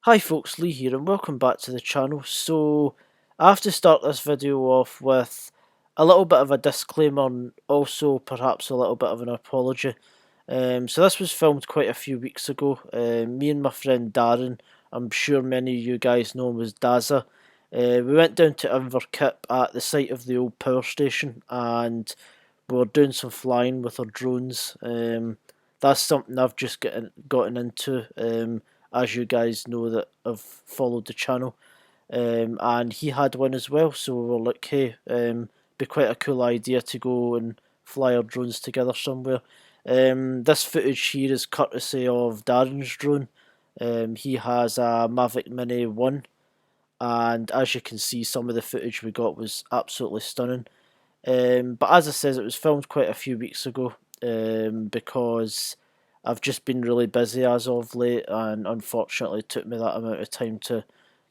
Hi folks, Lee here and welcome back to the channel. So I have to start this video off with a little bit of a disclaimer and also perhaps a little bit of an apology. So this was filmed quite a few weeks ago. Me and my friend Darren, I'm sure many of you guys know him as Dazza. We went down to Inverkip at the site of the old power station and we were doing some flying with our drones. That's something I've just gotten into. As you guys know that have followed the channel, and he had one as well, so we were like, hey, be quite a cool idea to go and fly our drones together somewhere. This footage here is courtesy of Darren's drone. He has a Mavic Mini 1, and as you can see, some of the footage we got was absolutely stunning. But as I said, it was filmed quite a few weeks ago, because I've just been really busy as of late, and unfortunately it took me that amount of time to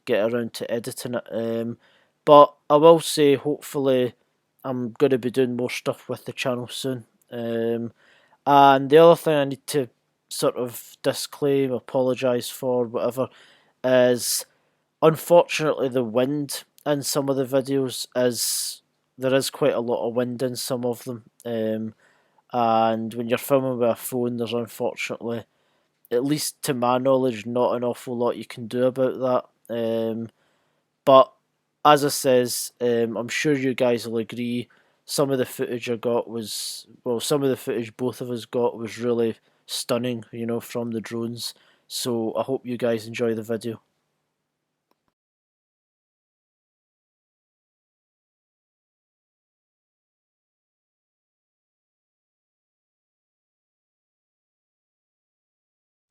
get around to editing it. But I will say, hopefully, I'm going to be doing more stuff with the channel soon. And the other thing I need to sort of disclaim, apologise for, whatever, is unfortunately the wind in some of the videos there is quite a lot of wind in some of them. And when you're filming with a phone, there's unfortunately, at least to my knowledge, not an awful lot you can do about that. But as I says, I'm sure you guys will agree, some of the footage I got was, well, some of the footage both of us got was really stunning, you know, from the drones. So I hope you guys enjoy the video.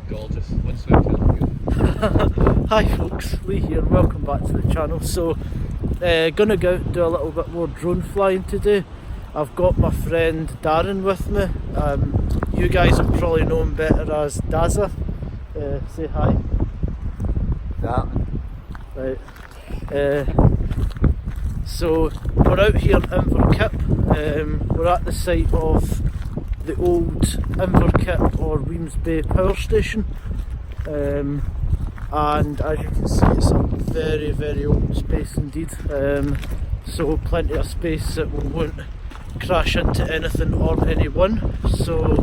Gorgeous. Hi folks, Lee here, welcome back to the channel. So, gonna go out and do a little bit more drone flying today. I've got my friend Darren with me. You guys have probably known him better as Dazza. Say hi. Yeah. Right. So we're out here in Inverkip. We're at the site of the old Inverkip or Weems Bay power station, and as you can see, it's a very, very open space indeed. So plenty of space that we won't crash into anything or anyone. So,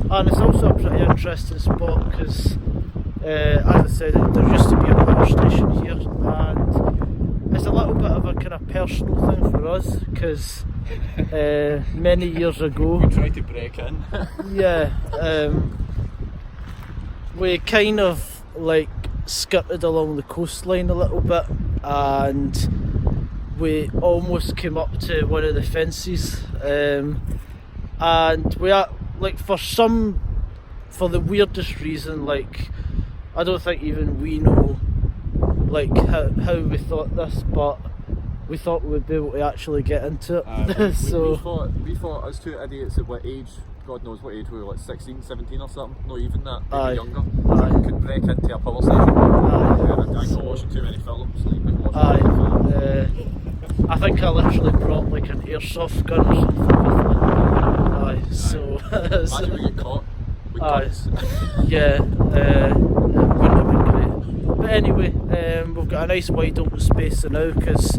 and it's also a pretty interesting spot because, as I said, there used to be a power station here, and it's a little bit of a kind of personal thing for us because many years ago We tried to break in. yeah, we kind of like skirted along the coastline a little bit, and we almost came up to one of the fences, and we are like, for the weirdest reason, like I don't think even we know like how we thought this, but we thought we would be able to actually get into it. So we thought us two idiots at what age, God knows what age we were, like 16, 17 or something, not even that, maybe Aye. younger. Aye. Could break into a power station. I got watching too many films. I think I literally brought like an airsoft gun or something with me. Aye, so Imagine we get caught with Aye. guns. yeah, it wouldn't have been great. But anyway, we've got a nice wide open space now because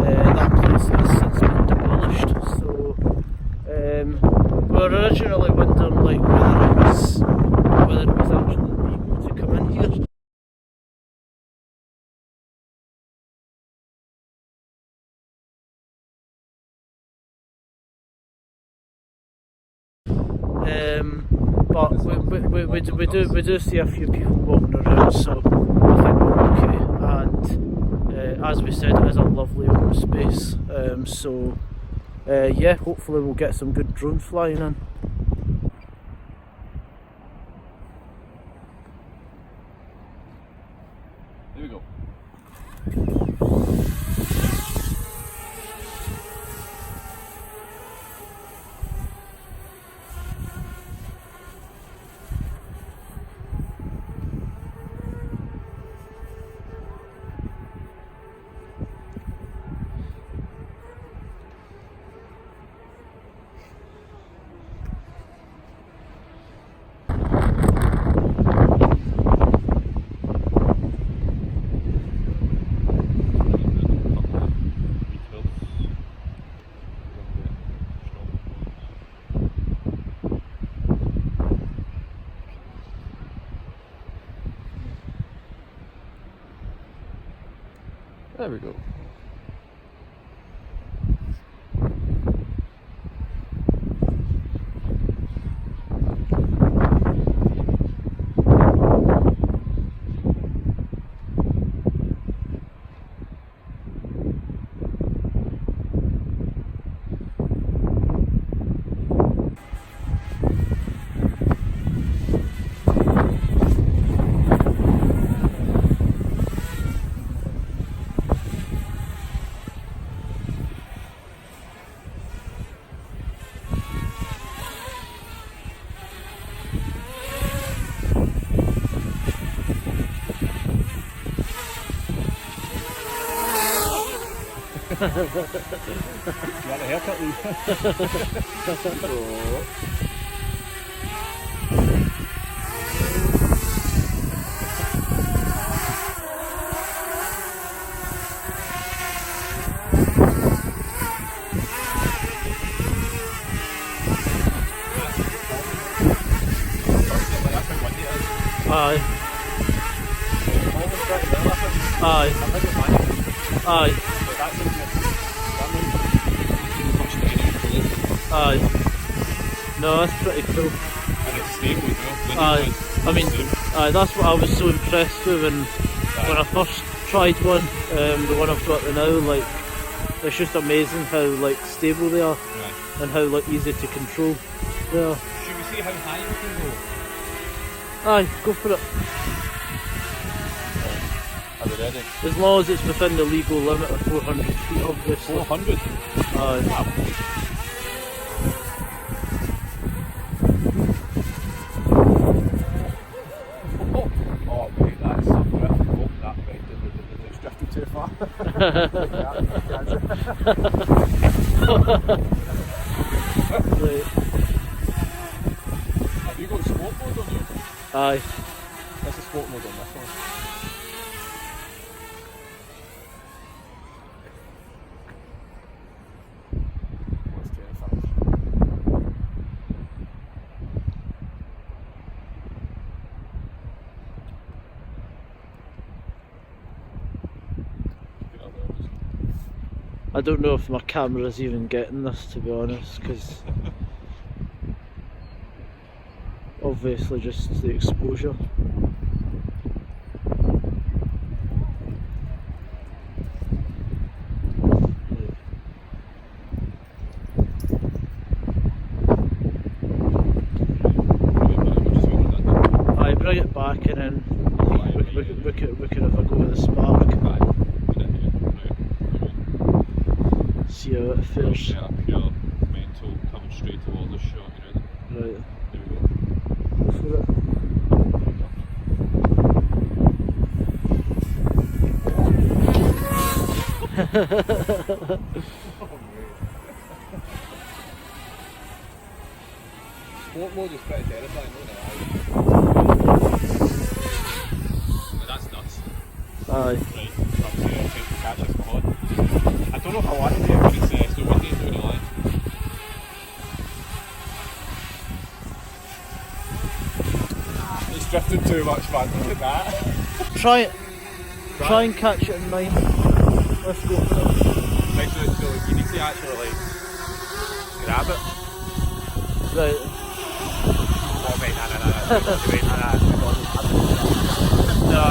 that place has since been demolished. So we were originally wondering like whether it was actually legal to come in here. But we do see a few people walking around, so I think we're okay. And as we said, it is a lovely open space. So yeah, hopefully we'll get some good drone flying in. There we go. There we go. You want a haircut, Lee? Aye. Aye. Aye. Aye. No, that's pretty cool. And it's stable as well. Aye. I mean, aye, that's what I was so impressed with when I first tried one, the one I've got now, like, it's just amazing how, like, stable they are. Right. And how, like, easy to control they are. Should we see how high we can go? Aye, go for it. Are we ready? As long as it's within the legal limit of 400 feet, obviously. 400? Aye. Wow. Oh, wait, that's some drift. Oh, that right, it's drifted too far. Right. Have you got sport mode on yours? Aye. That's a sport mode on this one. That's terrifying. I don't know if my camera's even getting this, to be honest, because obviously just the exposure. Aye, bring it back and then we can have a go with the Spark. See how it fares. Yeah, pure mental coming straight towards the shot, you ready? Right. There we go. Go for it. Sport mode is pretty terrifying, isn't it? That's nuts. Aye. Right, I'm going to take the catch this on. I don't know if I want to do it, but it's so windy and doing it live. It's drifting too much, man. Look at that. Try it. Try and catch it in 9. Let's go for it. Right, so you need to actually like grab it. Right. Oh wait, no. Wait, No.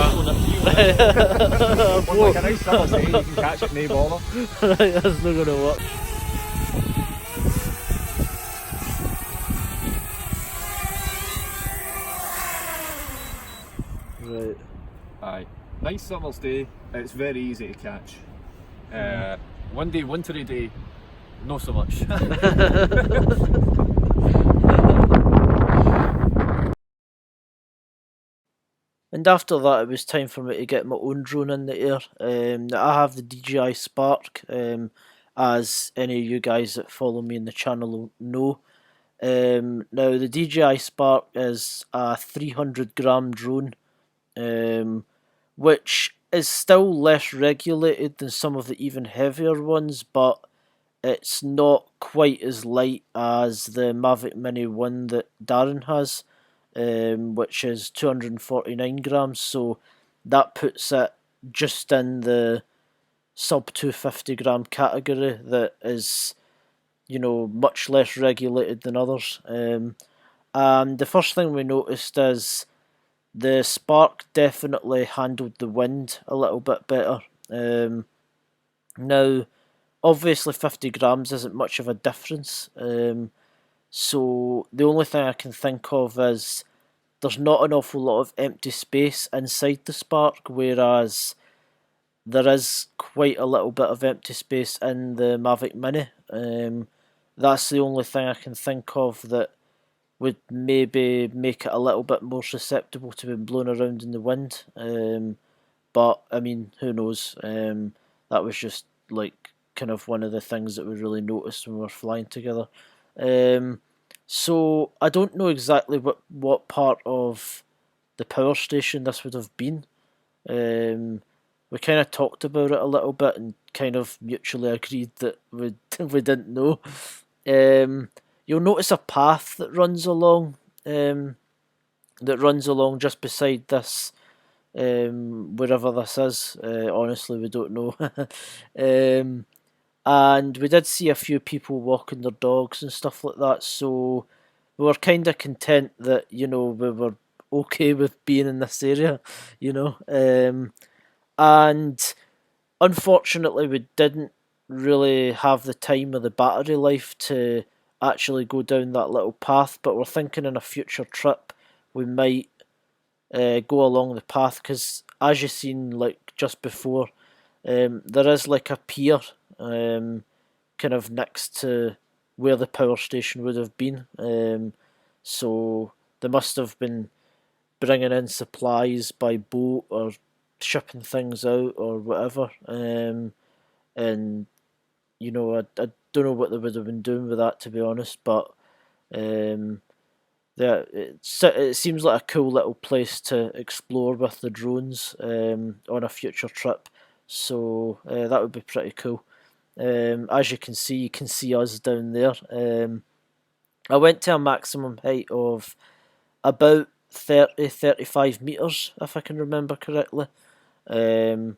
Well, like a nice summer's day, you can catch it, no bother. Right, that's not gonna work. Right. Aye. Nice summer's day, it's very easy to catch. One day, wintry day, not so much. And after that, it was time for me to get my own drone in the air. Now I have the DJI Spark, as any of you guys that follow me in the channel will know. Now, the DJI Spark is a 300-gram drone, which is still less regulated than some of the even heavier ones, but it's not quite as light as the Mavic Mini 1 that Darren has, which is 249 grams, so that puts it just in the sub 250 gram category that is, you know, much less regulated than others. And the first thing we noticed is the Spark definitely handled the wind a little bit better. Now, obviously 50 grams isn't much of a difference, so the only thing I can think of is there's not an awful lot of empty space inside the Spark, whereas there is quite a little bit of empty space in the Mavic Mini. That's the only thing I can think of that would maybe make it a little bit more susceptible to being blown around in the wind. But I mean, who knows? That was just like kind of one of the things that we really noticed when we were flying together. So I don't know exactly what part of the power station this would have been. We kind of talked about it a little bit and kind of mutually agreed that we didn't know. You'll notice a path that runs along just beside this, wherever this is. Honestly, we don't know. And we did see a few people walking their dogs and stuff like that, so we were kind of content that, you know, we were okay with being in this area, you know. And unfortunately, we didn't really have the time or the battery life to actually go down that little path, but we're thinking in a future trip we might go along the path, because as you've seen like just before, there is like a pier kind of next to where the power station would have been, so they must have been bringing in supplies by boat or shipping things out or whatever, and you know, I don't know what they would have been doing with that, to be honest, but yeah, it seems like a cool little place to explore with the drones on a future trip, so that would be pretty cool. As you can see us down there. I went to a maximum height of about 35 metres, if I can remember correctly. But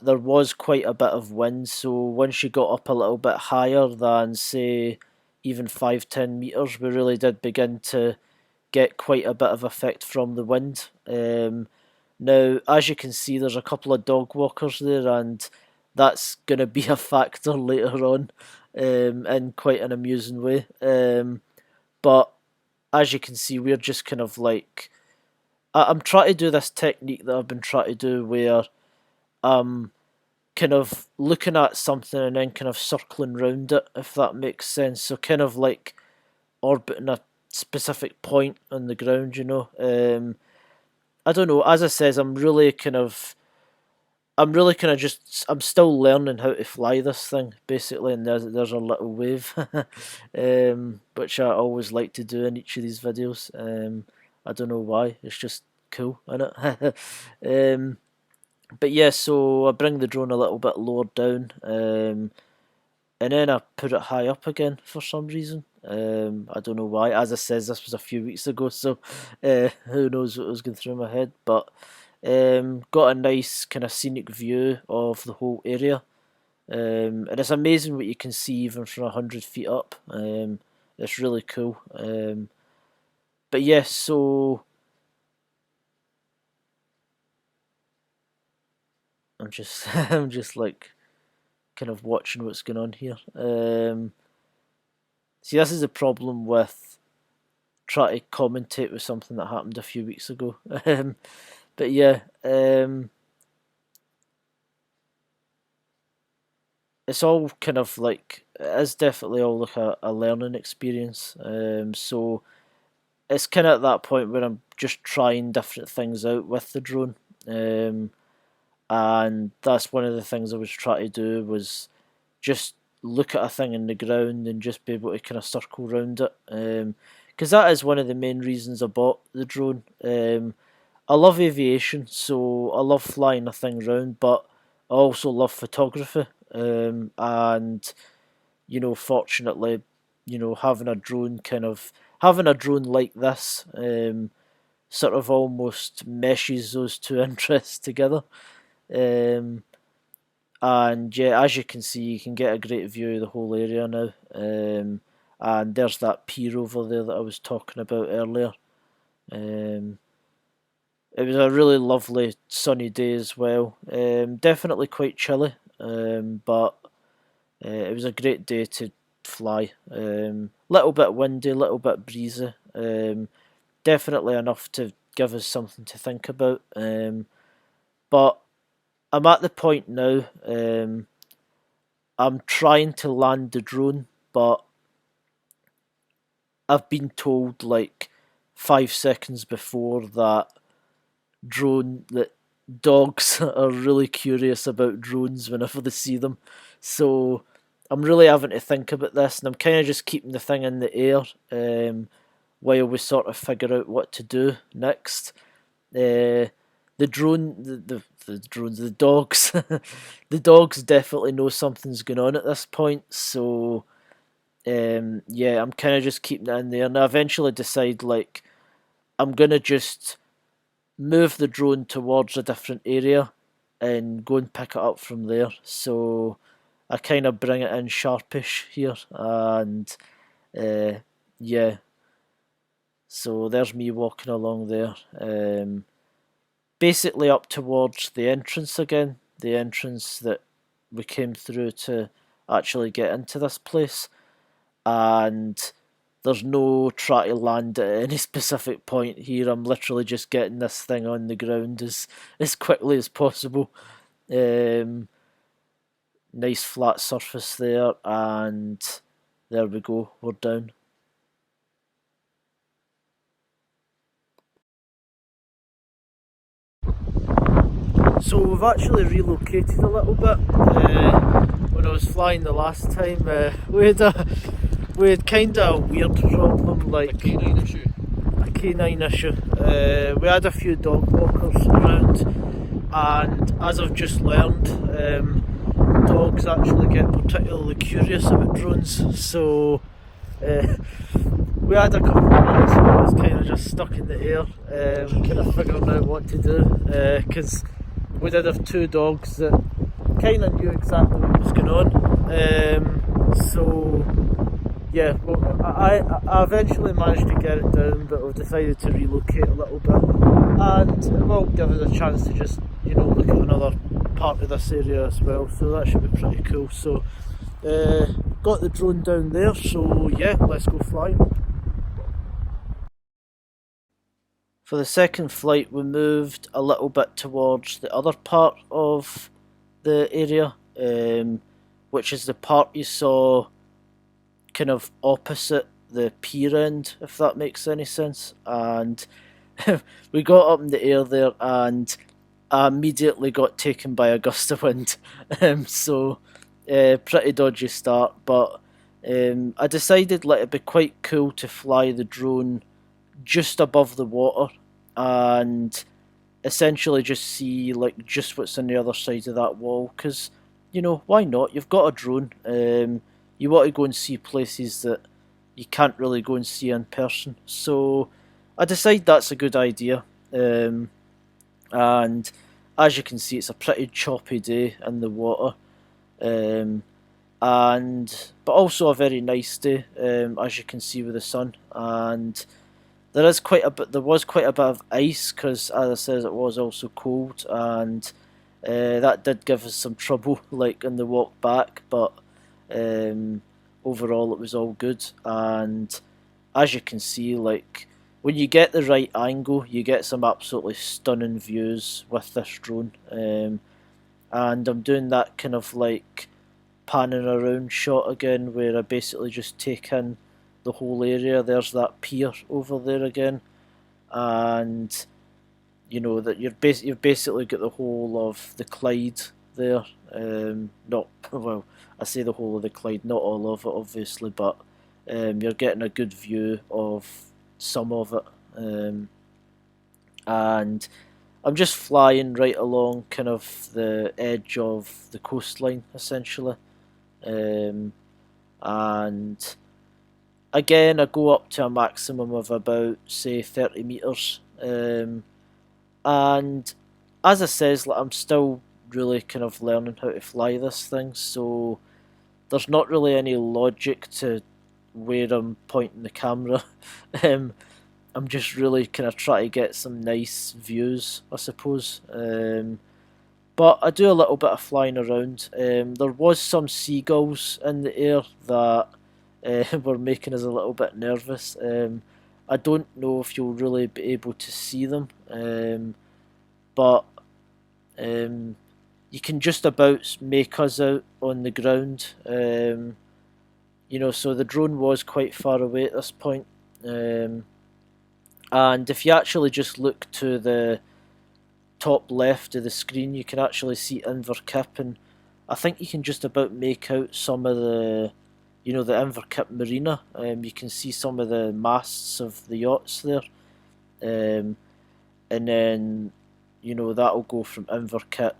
there was quite a bit of wind, so once you got up a little bit higher than, say, even 5-10 metres, we really did begin to get quite a bit of effect from the wind. Now, as you can see, there's a couple of dog walkers there, and that's going to be a factor later on, in quite an amusing way. But as you can see, we're just kind of like, I'm trying to do this technique that I've been trying to do where I'm kind of looking at something and then kind of circling round it, if that makes sense. So kind of like orbiting a specific point on the ground, you know. I don't know. As I says, I'm really kind of just, I'm still learning how to fly this thing, basically, and there's a little wave, which I always like to do in each of these videos. I don't know why, it's just cool, innit? But yeah, so I bring the drone a little bit lower down, and then I put it high up again for some reason. I don't know why. As I says, this was a few weeks ago, so who knows what was going through my head. But got a nice kind of scenic view of the whole area, and it's amazing what you can see even from 100 feet up. It's really cool. But yes, so I'm just I'm just like kind of watching what's going on here. See, this is the problem with trying to commentate with something that happened a few weeks ago. But yeah, it's all kind of like, it is definitely all like a learning experience. So it's kind of at that point where I'm just trying different things out with the drone. And that's one of the things I was trying to do, was just look at a thing in the ground and just be able to kind of circle around it. Because that is one of the main reasons I bought the drone. I love aviation, so I love flying a thing around, but I also love photography. And you know, fortunately, you know, having a drone like this, sort of almost meshes those two interests together. And yeah, as you can see, you can get a great view of the whole area now. And there's that pier over there that I was talking about earlier. It was a really lovely sunny day as well. Definitely quite chilly, but it was a great day to fly. Little bit windy, little bit breezy. Definitely enough to give us something to think about. But I'm at the point now. I'm trying to land the drone, but I've been told like 5 seconds before that dogs are really curious about drones whenever they see them. So I'm really having to think about this, and I'm kind of just keeping the thing in the air while we sort of figure out what to do next. The drone, the drones, the dogs, the dogs definitely know something's going on at this point. So yeah, I'm kind of just keeping it in there, and I eventually decide like I'm gonna just move the drone towards a different area and go and pick it up from there. So I kind of bring it in sharpish here, and uh, yeah. So there's me walking along there. Basically up towards the entrance again, the entrance that we came through to actually get into this place, and there's no try to land at any specific point here. I'm literally just getting this thing on the ground as quickly as possible. Um, Nice flat surface there, and there we go, we're down. So we've actually relocated a little bit. When I was flying the last time, we had kind of a weird problem, like Canine issue. a canine issue. We had a few dog walkers around, and as I've just learned, dogs actually get particularly curious about drones. So we had a couple of minutes where I was kind of just stuck in the air, kind of figuring out what to do, because we did have two dogs that kind of knew exactly what was going on. So yeah, well, I eventually managed to get it down, but we've decided to relocate a little bit, and it will give us a chance to just, you know, look at another part of this area as well. So that should be pretty cool. So got the drone down there. So yeah, let's go flying. For the second flight, we moved a little bit towards the other part of the area, which is the part you saw kind of opposite the pier end, if that makes any sense. And we got up in the air there, and I immediately got taken by a gust of wind. So pretty dodgy start, but I decided like it'd be quite cool to fly the drone just above the water and essentially just see like just what's on the other side of that wall, because you know, why not? You've got a drone. You want to go and see places that you can't really go and see in person. So I decide that's a good idea. And as you can see, it's a pretty choppy day in the water. And but also a very nice day, as you can see with the sun. And there was quite a bit of ice, because as I said, it was also cold, and that did give us some trouble like on the walk back, but overall it was all good. And as you can see, like when you get the right angle, you get some absolutely stunning views with this drone. And I'm doing that kind of like panning around shot again, where I basically just take in the whole area. There's that pier over there again, and you know that you've basically got the whole of the Clyde there. Not well, I say the whole of the Clyde, not all of it, obviously, but you're getting a good view of some of it. And I'm just flying right along kind of the edge of the coastline, essentially. And again, I go up to a maximum of about, say, 30 metres. And as I says, like, I'm still really kind of learning how to fly this thing, so there's not really any logic to where I'm pointing the camera. I'm just really kind of trying to get some nice views, I suppose. But I do a little bit of flying around. There was some seagulls in the air that were making us a little bit nervous. I don't know if you'll really be able to see them, but you can just about make us out on the ground. You know, so the drone was quite far away at this point. And if you actually just look to the top left of the screen, you can actually see Inverkip, and I think you can just about make out some of the, you know, the Inverkip marina. You can see some of the masts of the yachts there, and then, you know, that'll go from Inverkip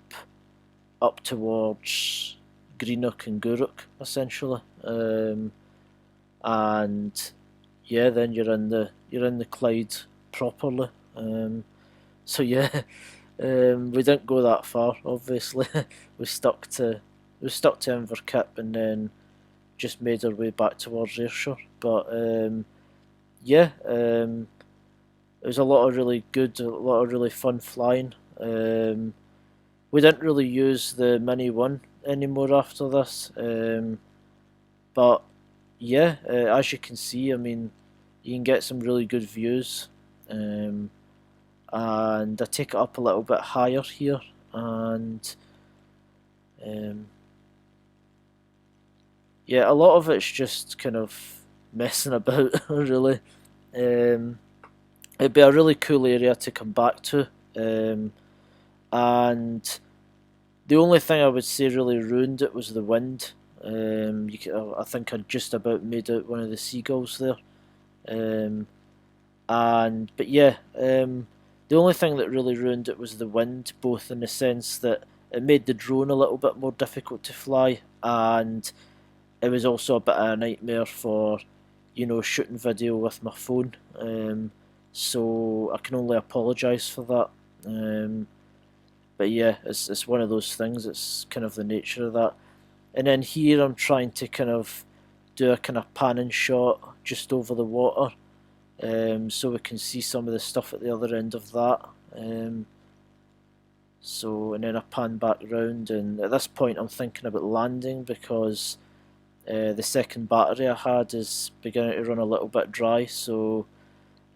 up towards Greenock and Gourock, essentially, and yeah, then you're in the Clyde properly. So yeah, we didn't go that far. Obviously, we stuck to Inverkip and then just made our way back towards Ayrshire. But yeah, it was a lot of really good, a lot of really fun flying. We didn't really use the Mini 1 anymore after this, but yeah, as you can see, I mean, you can get some really good views, and I take it up a little bit higher here, and yeah, a lot of it's just kind of messing about, really. It'd be a really cool area to come back to, and the only thing I would say really ruined it was the wind. I think I just about made out one of the seagulls there. But yeah, the only thing that really ruined it was the wind, both in the sense that it made the drone a little bit more difficult to fly, and it was also a bit of a nightmare for, you know, shooting video with my phone. So I can only apologise for that. But yeah, it's one of those things. It's kind of the nature of that. And then here I'm trying to kind of do a kind of panning shot just over the water, so we can see some of the stuff at the other end of that. So, and then I pan back round, and at this point I'm thinking about landing because the second battery I had is beginning to run a little bit dry. So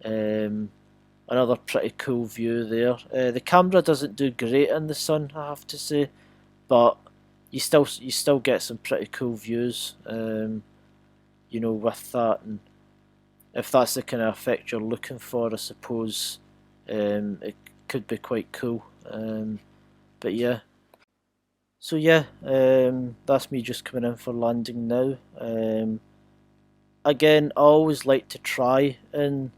another pretty cool view there. The camera doesn't do great in the sun, I have to say, but you still get some pretty cool views, you know, with that, and if that's the kind of effect you're looking for, I suppose it could be quite cool. But yeah, so yeah, that's me just coming in for landing now. Again, I always like to try and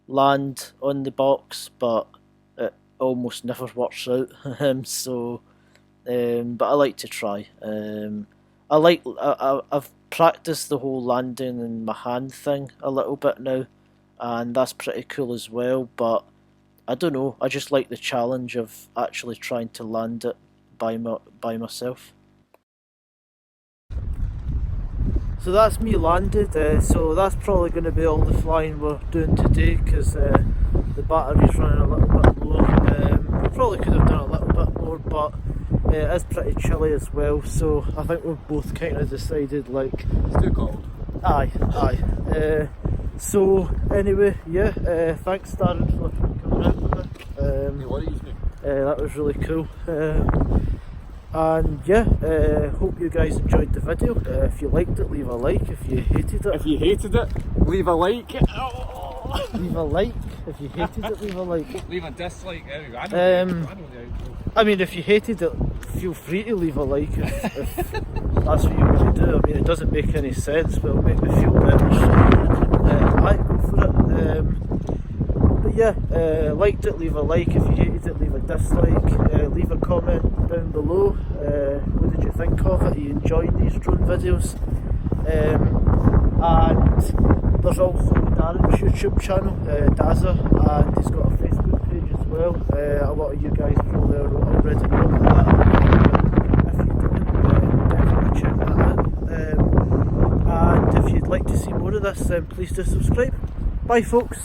land on the box, but it almost never works out. But I like to try. I've practiced the whole landing in my hand thing a little bit now, and that's pretty cool as well. But I don't know, I just like the challenge of actually trying to land it by myself. So that's me landed. So that's probably going to be all the flying we're doing today, because the battery's running a little bit low. We probably could have done a little bit more, but it is pretty chilly as well, so I think we've both kind of decided, like, It's too cold. Aye. So anyway, yeah, thanks Darren for coming out with me. No worries, mate. That was really cool. And yeah, hope you guys enjoyed the video. If you liked it, leave a like. If you hated it, Leave a like. leave a like. If you hated it, leave a like. Leave a dislike. I mean, if you hated it, feel free to leave a like if that's what you want to do. I mean, it doesn't make any sense, but it'll make me feel better. So, aye, go for it. But yeah, liked it, leave a like. If you hated it, leave a dislike. Leave a comment down below. What did you think of it? Are you enjoying these drone videos? And there's also Darren's YouTube channel, Dazza, and he's got a Facebook page as well. A lot of you guys probably already know about that. this, then please do subscribe. Bye folks.